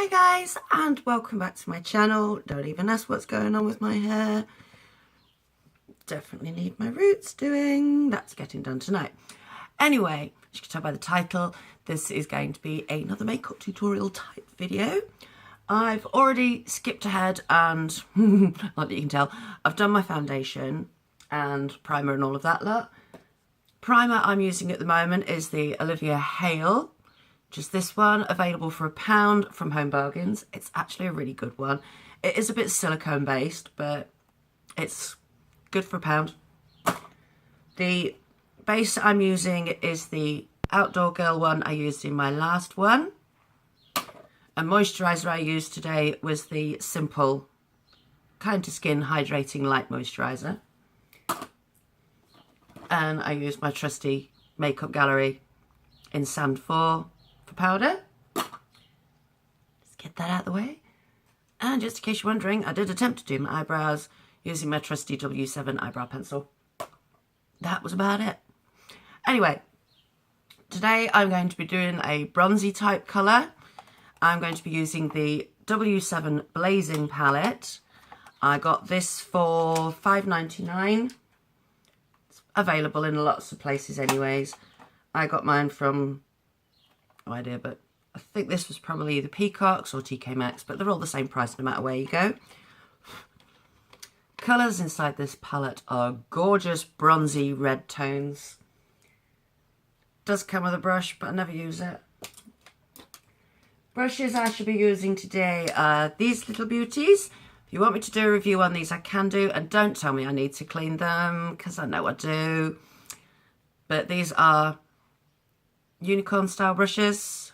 Hi guys, and welcome back to my channel. Don't even ask what's going on with my hair. Definitely need my roots doing. That's getting done tonight. Anyway, as you can tell by the title, this is going to be another makeup tutorial type video. I've already skipped ahead and, not that you can tell, I've done my foundation and primer and all of that lot. Primer I'm using at the moment is the Olivia Hale. Just this one, available for £1 from Home Bargains. It's actually a really good one. It is a bit silicone based, but it's good for £1. The base I'm using is the Outdoor Girl one I used in my last one. And moisturiser I used today was the Simple Kind to Skin Hydrating Light Moisturiser. And I used my trusty Makeup Gallery in Sand 4 for powder. Just get that out of the way. And just in case you're wondering, I did attempt to do my eyebrows using my trusty W7 eyebrow pencil. That was about it. Anyway, today I'm going to be doing a bronzy type colour. I'm going to be using the W7 Blazing palette. I got this for £5.99. It's available in lots of places anyways. I got mine from, no idea, but I think this was probably the Peacocks or TK Maxx, but they're all the same price no matter where you go. Colours inside this palette are gorgeous bronzy red tones. Does come with a brush, but I never use it. Brushes I should be using today are these little beauties. If you want me to do a review on these, I can do, and don't tell me I need to clean them, because I know I do. But these are unicorn style brushes.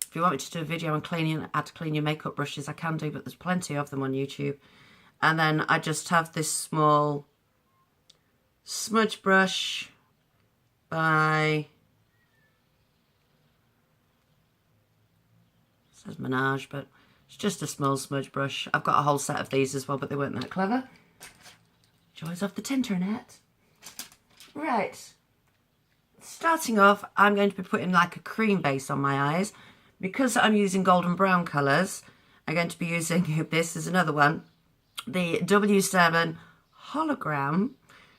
If you want me to do a video on cleaning, how to clean your makeup brushes, I can do, but there's plenty of them on YouTube. And then I just have this small smudge brush by, it says Menage, but it's just a small smudge brush. I've got a whole set of these as well, but they weren't that clever. Joys of the Tinternet. Right. Starting off, I'm going to be putting like a cream base on my eyes. Because I'm using golden brown colours, I'm going to be using, this is another one, the W7 Hologram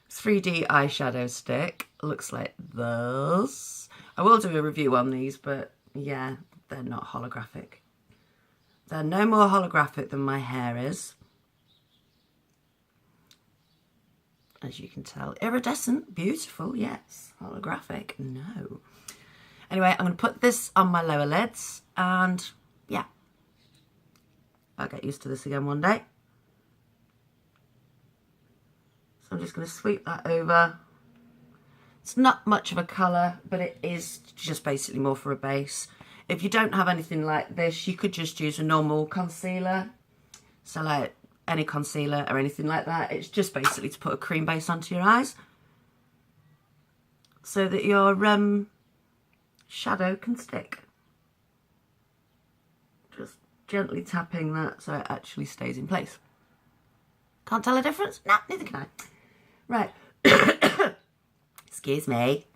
3D eyeshadow stick. Looks like this. I will do a review on these, but yeah, they're not holographic. They're no more holographic than my hair is. As you can tell, iridescent, beautiful, yes. Holographic, no. Anyway, I'm going to put this on my lower lids, and yeah, I'll get used to this again one day. So I'm just going to sweep that over. It's not much of a colour, but it is just basically more for a base. If you don't have anything like this, you could just use a normal concealer. So like any concealer or anything like that. It's just basically to put a cream base onto your eyes so that your shadow can stick. Just gently tapping that so it actually stays in place. Can't tell a difference? No, neither can I. Right. Excuse me.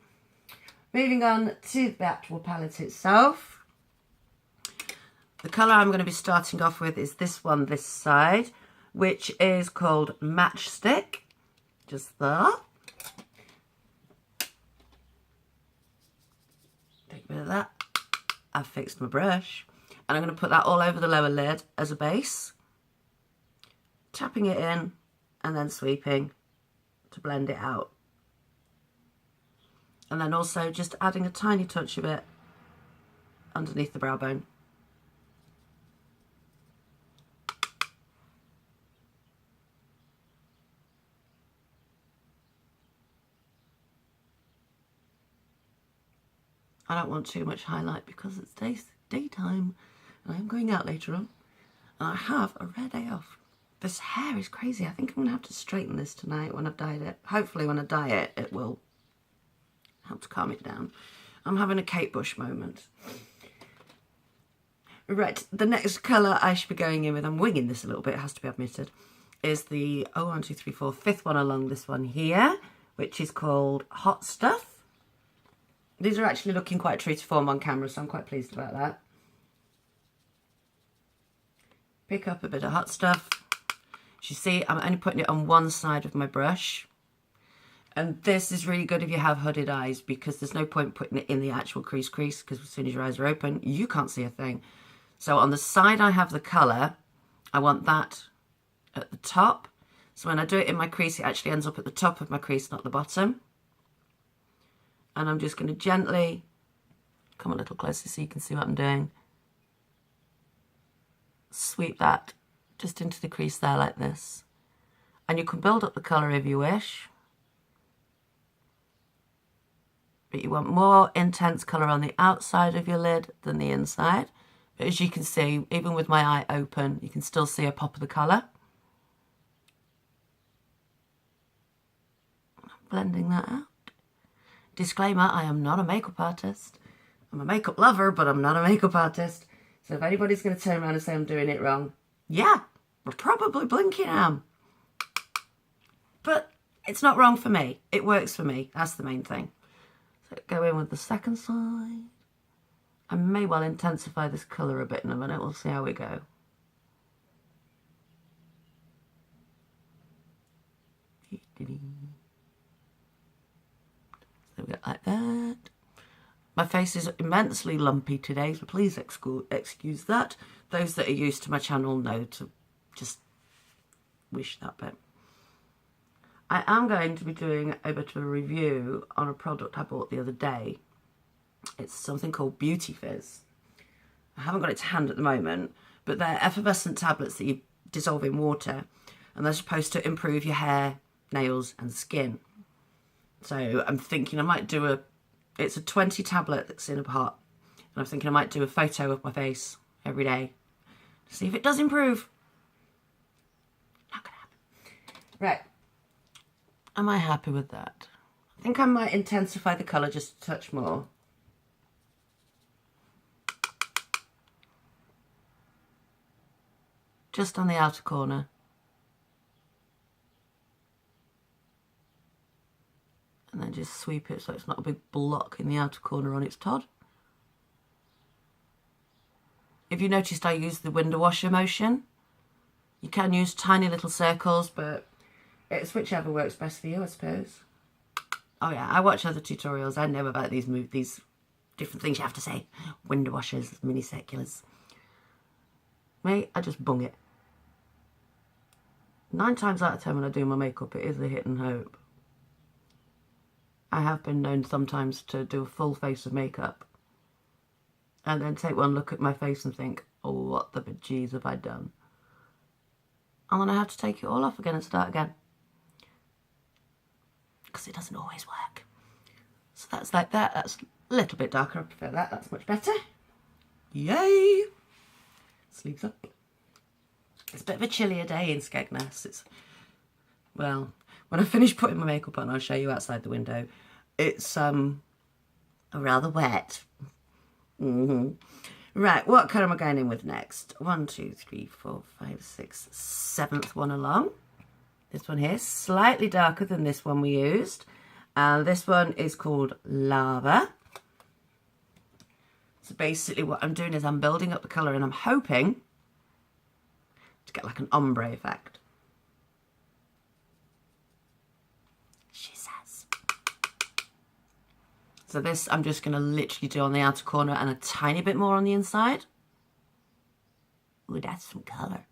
Moving on to the actual palette itself. The colour I'm going to be starting off with is this one, this side, which is called Matchstick. Just there. Take a bit of that. I've fixed my brush. And I'm going to put that all over the lower lid as a base. Tapping it in and then sweeping to blend it out. And then also just adding a tiny touch of it underneath the brow bone. I don't want too much highlight because it's daytime and I'm going out later on. And I have a rare day off. This hair is crazy. I think I'm going to have to straighten this tonight when I've dyed it. Hopefully when I dye it, it will help to calm it down. I'm having a Kate Bush moment. Right, the next colour I should be going in with, I'm winging this a little bit, it has to be admitted, is the, fifth one along this one here, which is called Hot Stuff. These are actually looking quite true to form on camera, so I'm quite pleased about that. pick up a bit of hot stuff. As you see, I'm only putting it on one side of my brush. And this is really good if you have hooded eyes, because there's no point putting it in the actual crease, because as soon as your eyes are open, you can't see a thing. So on the side I have the colour, I want that at the top. So when I do it in my crease, it actually ends up at the top of my crease, not the bottom. And I'm just going to gently come a little closer so you can see what I'm doing. Sweep that just into the crease there like this. And you can build up the colour if you wish. But you want more intense colour on the outside of your lid than the inside. But as you can see, even with my eye open, you can still see a pop of the colour. Blending that out. Disclaimer, I am not a makeup artist. I'm a makeup lover, but I'm not a makeup artist. So if anybody's going to turn around and say I'm doing it wrong, yeah, we're probably blinking am. But it's not wrong for me. It works for me. That's the main thing. So go in with the second side. I may well intensify this colour a bit in a minute. We'll see how we go. So we get like that. My face is immensely lumpy today, so please excuse that. Those that are used to my channel know to just wish that bit. I am going to be doing a bit of a review on a product I bought the other day. It's something called Beauty Fizz. I haven't got it to hand at the moment, but they're effervescent tablets that you dissolve in water, and they're supposed to improve your hair, nails and skin. So I'm thinking I might do it's a 20 tablet that's in a pot, and I'm thinking I might do a photo of my face every day to see if it does improve. Not gonna happen. Right. Am I happy with that? I think I might intensify the colour just a touch more. Just on the outer corner. And then just sweep it so it's not a big block in the outer corner on its Todd. If you noticed, I used the window washer motion. You can use tiny little circles, but it's whichever works best for you, I suppose. Oh yeah, I watch other tutorials. I know about these different things you have to say. Window washers, mini circulars. Me, I just bung it. 9 times out of 10 when I do my makeup, it is a hit and hope. I have been known sometimes to do a full face of makeup and then take one look at my face and think, oh, what the bejeez have I done? And then I have to take it all off again and start again. Because it doesn't always work. So that's like that. That's a little bit darker. I prefer that. That's much better. Yay! Sleeves up. It's a bit of a chillier day in Skegness. Well, when I finish putting my makeup on, I'll show you outside the window. It's rather wet. Right, what colour am I going in with next? 1, 2, 3, 4, 5, 6, 7th one along. This one here, slightly darker than this one we used. This one is called Lava. So basically what I'm doing is I'm building up the colour and I'm hoping to get like an ombre effect. She says. So this I'm just going to literally do on the outer corner and a tiny bit more on the inside. Ooh, that's some colour.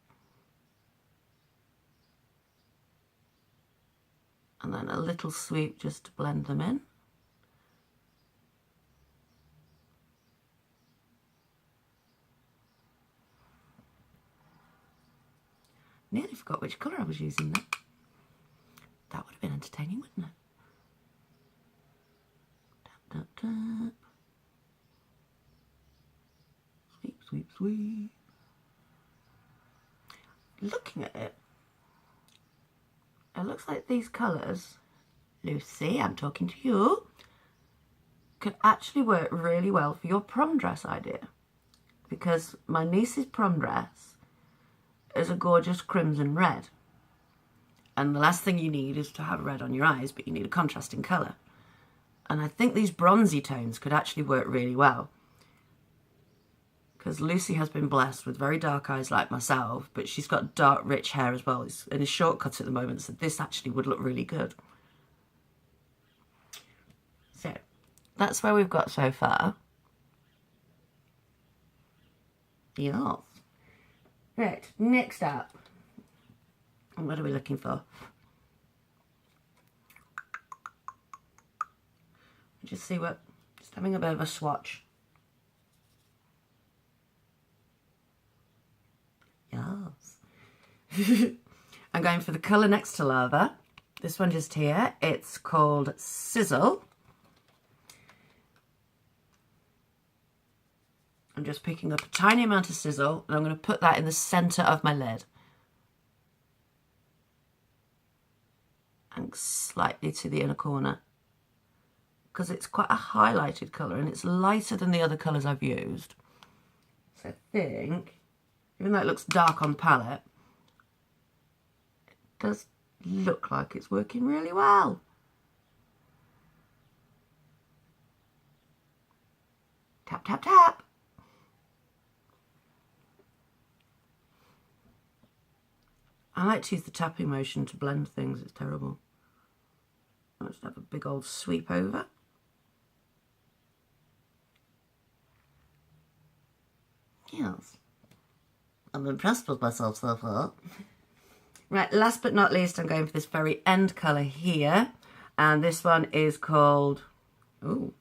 And then a little sweep just to blend them in. Nearly forgot which colour I was using then. That would have been entertaining, wouldn't it? Tap, tap, tap. Sweep, sweep, sweep. Looking at it, it looks like these colours, Lucy, I'm talking to you, could actually work really well for your prom dress idea. Because my niece's prom dress is a gorgeous crimson red. And the last thing you need is to have red on your eyes, but you need a contrasting colour. And I think these bronzy tones could actually work really well. because Lucy has been blessed with very dark eyes like myself, but she's got dark, rich hair as well. It's in a shortcut at the moment, so this actually would look really good. So that's where we've got so far. Yeah. Right, next up. What are we looking for? Just see what, just having a bit of a swatch. Yes. I'm going for the colour next to lava. This one just here, it's called Sizzle. I'm just picking up a tiny amount of sizzle and I'm going to put that in the centre of my lid. And slightly to the inner corner. Because it's quite a highlighted colour and it's lighter than the other colours I've used. So I think, even though it looks dark on palette, it does look like it's working really well. Tap, tap, tap. I like to use the tapping motion to blend things, it's terrible. I'll just have a big old sweep over. Yes. I'm impressed with myself so far. Right, last but not least, I'm going for this very end colour here. And this one is called... Ooh.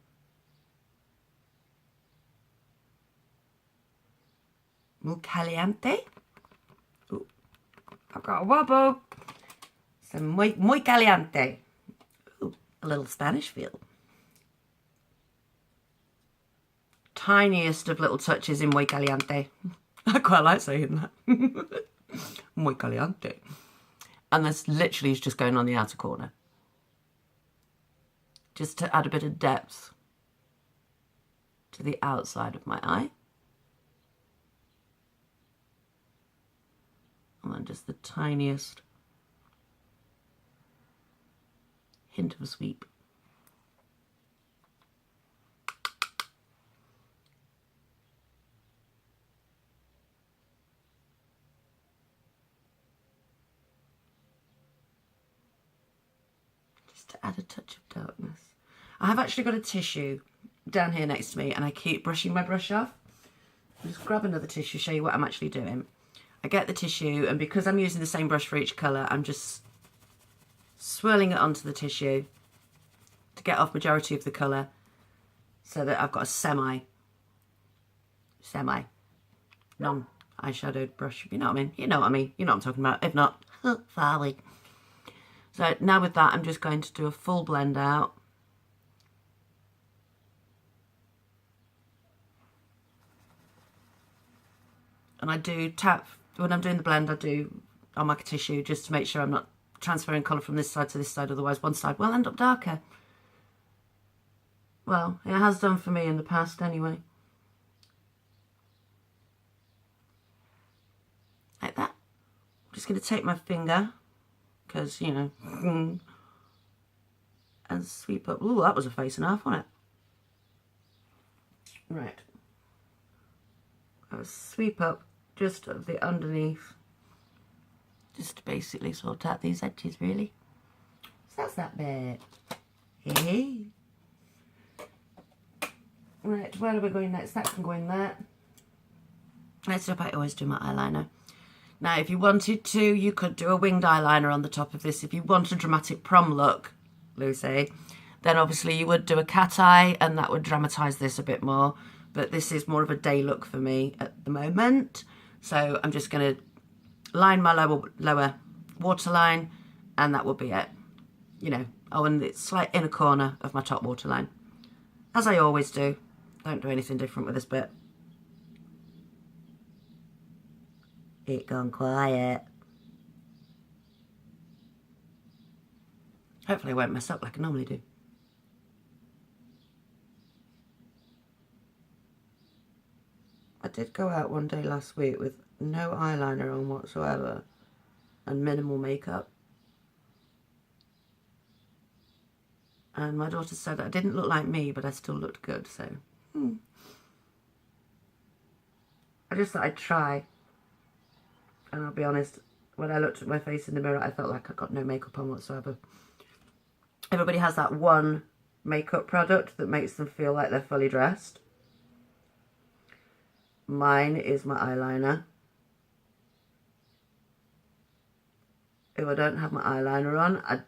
Muy caliente. Ooh. I've got a wobble. So muy caliente. Ooh, a little Spanish feel. Tiniest of little touches in muy caliente. I quite like saying that. Muy caliente. And this literally is just going on the outer corner. Just to add a bit of depth to the outside of my eye. And then just the tiniest hint of a sweep. Just to add a touch of darkness. I have actually got a tissue down here next to me and I keep brushing my brush off. I'll just grab another tissue, show you what I'm actually doing. I get the tissue and because I'm using the same brush for each colour, I'm just swirling it onto the tissue to get off majority of the colour so that I've got a semi non-eyeshadowed brush. You know what I mean? You know what I mean? You know what I'm talking about. If not, sorry. So now with that, I'm just going to do a full blend out. And I do tap, when I'm doing the blend, I do on my tissue just to make sure I'm not transferring colour from this side to this side, otherwise one side will end up darker. Well, it has done for me in the past anyway. Like that. I'm just going to take my finger, because, you know, and sweep up. Ooh, that was a face and a half, wasn't it? Right. I'll sweep up just of the underneath, just to basically sort out these edges, really. So that's that bit. Hey. Right, where are we going next? That can go in there. Next up, I always do my eyeliner. Now, if you wanted to, you could do a winged eyeliner on the top of this. If you want a dramatic prom look, Lucy, then obviously you would do a cat eye, and that would dramatise this a bit more. But this is more of a day look for me at the moment. So I'm just going to line my lower waterline, and that will be it. You know, oh, and the slight inner corner of my top waterline. As I always do. Don't do anything different with this bit. It gone quiet. Hopefully I won't mess up like I normally do. I did go out one day last week with no eyeliner on whatsoever and minimal makeup. And my daughter said I didn't look like me, but I still looked good, so... I just thought I'd try. And I'll be honest, when I looked at my face in the mirror, I felt like I got no makeup on whatsoever. Everybody has that one makeup product that makes them feel like they're fully dressed. Mine is my eyeliner. If I don't have my eyeliner on, I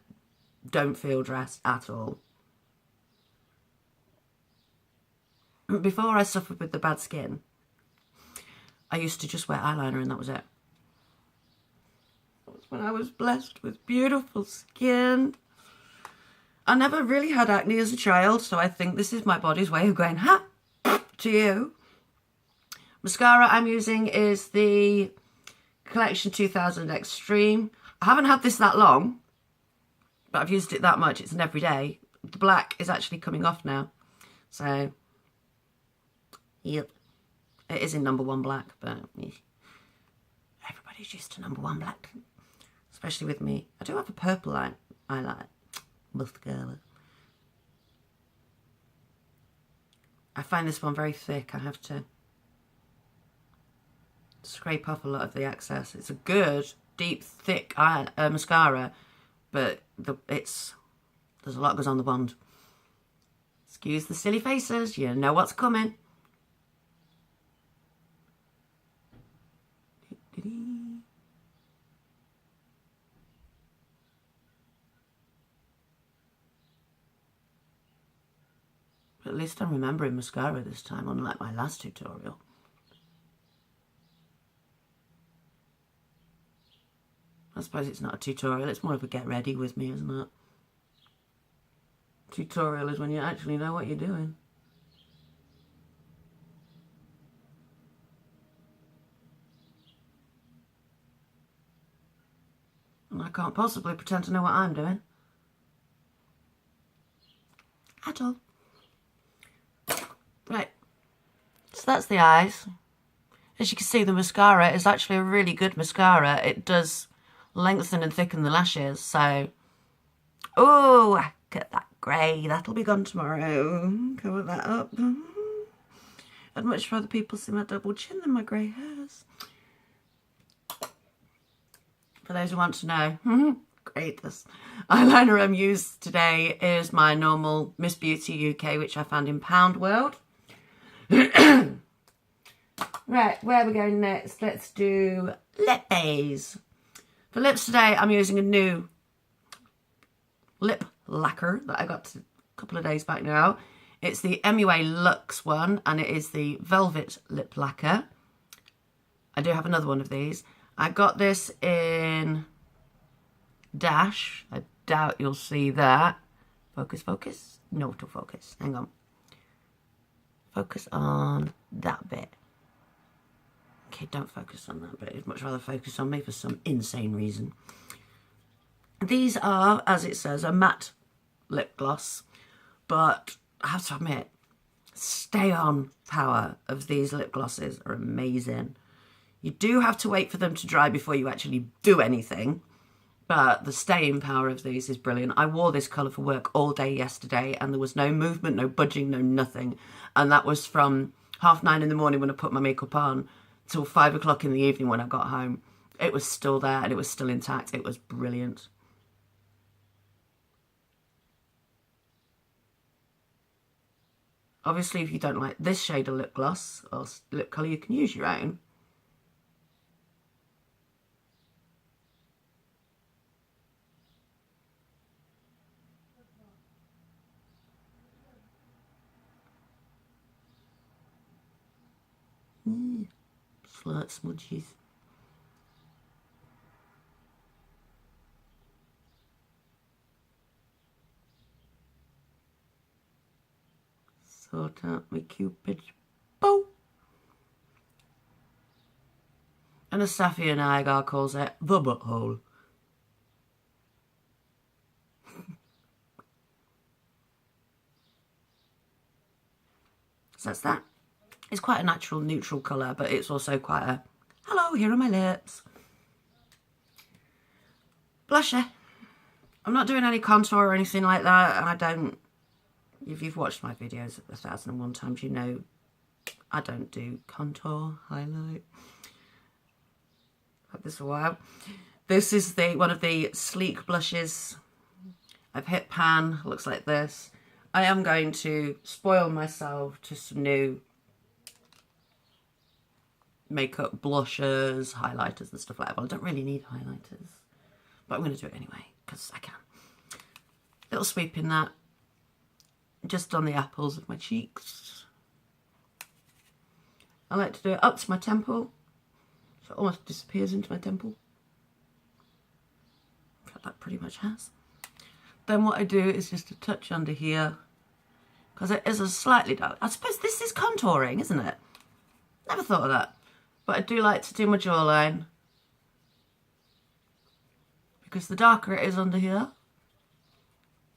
don't feel dressed at all. Before I suffered with the bad skin, I used to just wear eyeliner and that was it. That was when I was blessed with beautiful skin. I never really had acne as a child, so I think this is my body's way of going, ha, to you. Mascara I'm using is the Collection 2000 Extreme. I haven't had this that long, but I've used it that much. It's an everyday. The black is actually coming off now. So, yep. It is in #1 black, but everybody's used to #1 black. Especially with me. I do have a purple eyeliner. Mascara. I find this one very thick. I have to scrape off a lot of the excess. It's a good, deep, thick mascara, but there's a lot goes on the wand. Excuse the silly faces. You know what's coming. But at least I'm remembering mascara this time, unlike my last tutorial. I suppose it's not a tutorial, it's more of a get ready with me, isn't it? Tutorial is when you actually know what you're doing. And I can't possibly pretend to know what I'm doing. At all. Right. So that's the eyes. As you can see, the mascara is actually a really good mascara. It does lengthen and thicken the lashes, so... Oh, look at that grey. That'll be gone tomorrow. Cover that up. I'd much rather people see my double chin than my grey hairs. For those who want to know, great, this eyeliner I'm used today is my normal Miss Beauty UK, which I found in Pound World. Right, where are we going next? Let's do lip base. For lips today, I'm using a new lip lacquer that I got a couple of days back now. It's the MUA Luxe one, and it is the Velvet Lip Lacquer. I do have another one of these. I got this in Dash. I doubt you'll see that. Focus, focus. No autofocus. Hang on. Focus on that bit. Okay, don't focus on that bit. I'd much rather focus on me for some insane reason. These are, as it says, a matte lip gloss. But I have to admit, stay-on power of these lip glosses are amazing. You do have to wait for them to dry before you actually do anything. But the staying power of these is brilliant. I wore this colour for work all day yesterday and there was no movement, no budging, no nothing. And that was from 9:30 in the morning when I put my makeup on till 5 o'clock in the evening when I got home. It was still there and it was still intact. It was brilliant. Obviously, if you don't like this shade of lip gloss or lip colour, you can use your own. Slight smudges. Sort out my Cupid's bow. And as Safi and Igar calls it, the butthole. So that's that. It's quite a natural, neutral colour, but it's also quite a, hello, here are my lips. Blusher. I'm not doing any contour or anything like that, and I don't, if you've watched my videos 1001 times, you know I don't do contour, highlight. I've had this a while. This is one of the sleek blushes. I've hit pan, looks like this. I am going to spoil myself to some new makeup blushers, highlighters and stuff like that. Well, I don't really need highlighters, but I'm going to do it anyway because I can. Little sweep in that, just on the apples of my cheeks. I like to do it up to my temple, so it almost disappears into my temple. That pretty much has. Then what I do is just a touch under here, because it is a slightly dark. I suppose this is contouring, isn't it? Never thought of that. But I do like to do my jawline, because the darker it is under here,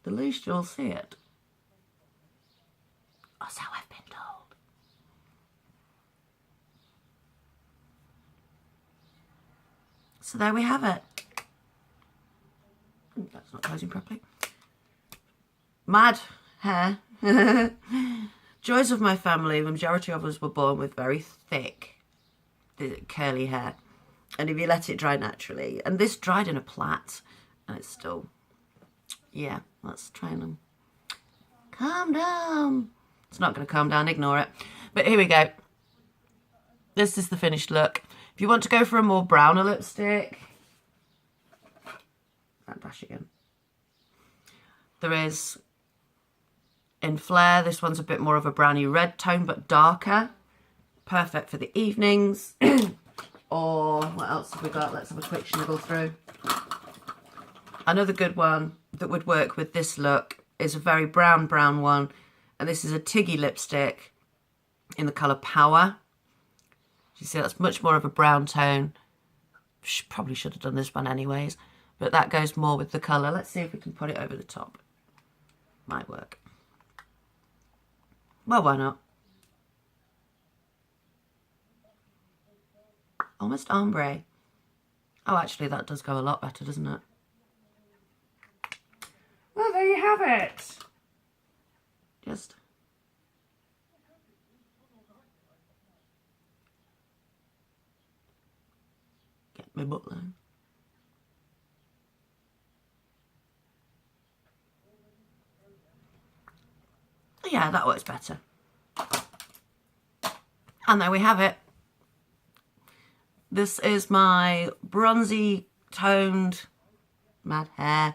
the least you'll see it. That's how I've been told. So there we have it. That's not closing properly. Mad hair. Joys of my family, the majority of us were born with very thick, curly hair. And if you let it dry naturally, and this dried in a plait, and it's still, yeah, let's try and calm down. It's not going to calm down, ignore it. But here we go. This is the finished look. If you want to go for a more browner lipstick, dash again. There is in Flare, this one's a bit more of a browny red tone but darker, perfect for the evenings. Or what else have we got? Let's have a quick sniggle through. Another good one that would work with this look is a very brown one, and this is a Tiggy lipstick in the colour Power. You see, that's much more of a brown tone. Probably should have done this one anyways. But that goes more with the colour. Let's see if we can put it over the top. Might work. Well, why not? Almost ombre. Oh, actually, that does go a lot better, doesn't it? Well, there you have it. Just get my butt line. Yeah, that works better. And there we have it. This is my bronzy toned mad hair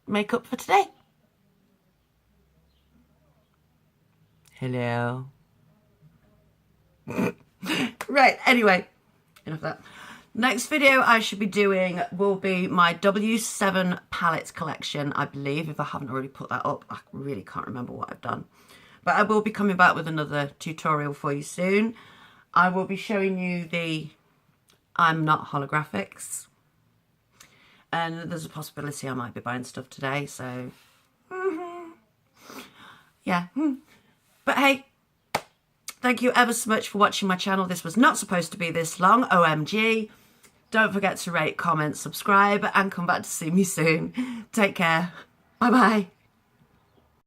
makeup for today. Hello. Right, anyway, enough of that. Next video I should be doing will be my W7 palettes collection, I believe, if I haven't already put that up. I really can't remember what I've done. But I will be coming back with another tutorial for you soon. I will be showing you the I'm Not holographics. And there's a possibility I might be buying stuff today, so yeah. But hey, thank you ever so much for watching my channel. This was not supposed to be this long, OMG. Don't forget to rate, comment, subscribe, and come back to see me soon. Take care. Bye-bye.